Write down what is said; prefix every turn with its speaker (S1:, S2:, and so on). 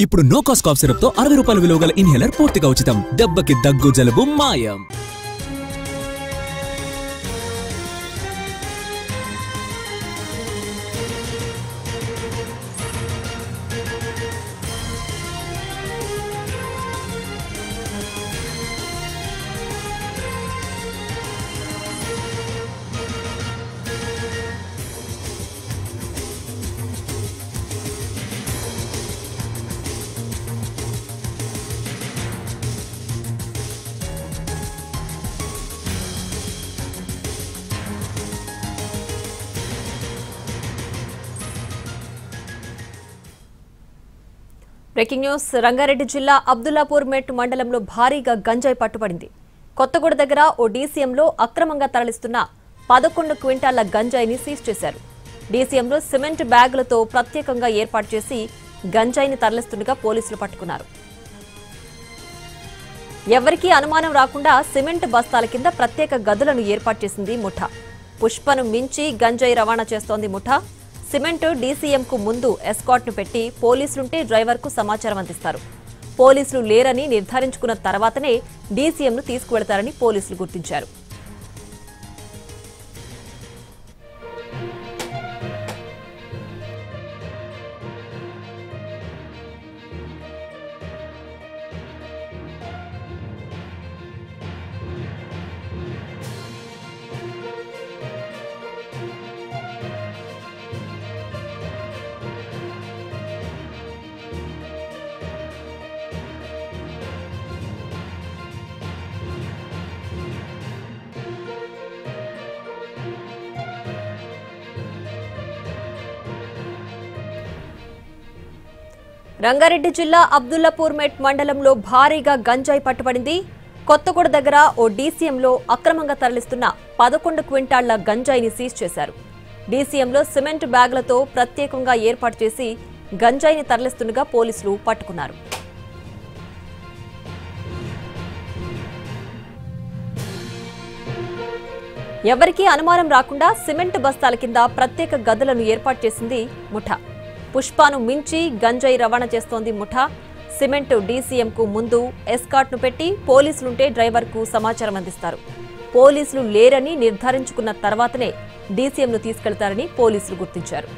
S1: ఇప్పుడు no cost cough syrup తో 60 రూపాయల విలువ గల ఇన్హేలర్ పూర్తిగా ఉచితం. దెబ్బకి దగ్గు జలుబు మాయం.
S2: Breaking news. రంగారెడ్డి జిల్లా అబ్దుల్లాపూర్ మెట్ మండలంలో భారీగా గంజాయి పట్టుబడింది. కొత్తగూడ దగ్గర ఓ డీసీఎంలో అక్రమంగా తరలిస్తున్న 11 క్వింటాళ్ల గంజాయిని సీజ్ చేశారు. డీసీఎంలో సిమెంట్ బ్యాగులతో ప్రత్యేకంగా ఏర్పాటు చేసి గంజాయిని తరలిస్తుండగా పోలీసులు పట్టుకున్నారు. ఎవరికీ అనుమానం రాకుండా సిమెంట్ బస్తాల కింద ప్రత్యేక గదులను ఏర్పాటు చేసింది ముఠా. పుష్పను మించి గంజాయి రవాణా చేస్తోంది ముఠా. సిమెంట్ డీసీఎంకు ముందు ఎస్కాట్ను పెట్టి పోలీసులుంటే డ్రైవర్కు సమాచారం అందిస్తారు. పోలీసులు లేరని నిర్ధారించుకున్న తర్వాతనే డీసీఎంను తీసుకువెళతారని పోలీసులు గుర్తించారు. రంగారెడ్డి జిల్లా అబ్దుల్లాపూర్ మెట్ మండలంలో భారీగా గంజాయి పట్టుబడింది. కొత్తగూడ దగ్గర ఓ డీసీఎంలో అక్రమంగా తరలిస్తున్న 11 క్వింటాళ్ల గంజాయిని సీజ్ చేశారు. డీసీఎంలో సిమెంట్ బ్యాగులతో ప్రత్యేకంగా ఏర్పాటు చేసి గంజాయిని తరలిస్తుండగా పోలీసులు పట్టుకున్నారు. ఎవరికీ అనుమానం రాకుండా సిమెంట్ బస్తాల కింద ప్రత్యేక గదులను ఏర్పాటు చేసింది ముఠా. పుష్పను మించి గంజాయి రవాణా చేస్తోంది ముఠా. సిమెంట్ డీసీఎంకు ముందు ఎస్కాట్ను పెట్టి పోలీసులుంటే డ్రైవర్కు సమాచారం అందిస్తారు. పోలీసులు లేరని నిర్ధారించుకున్న తర్వాతనే డీసీఎంను తీసుకెళ్తారని పోలీసులు గుర్తించారు.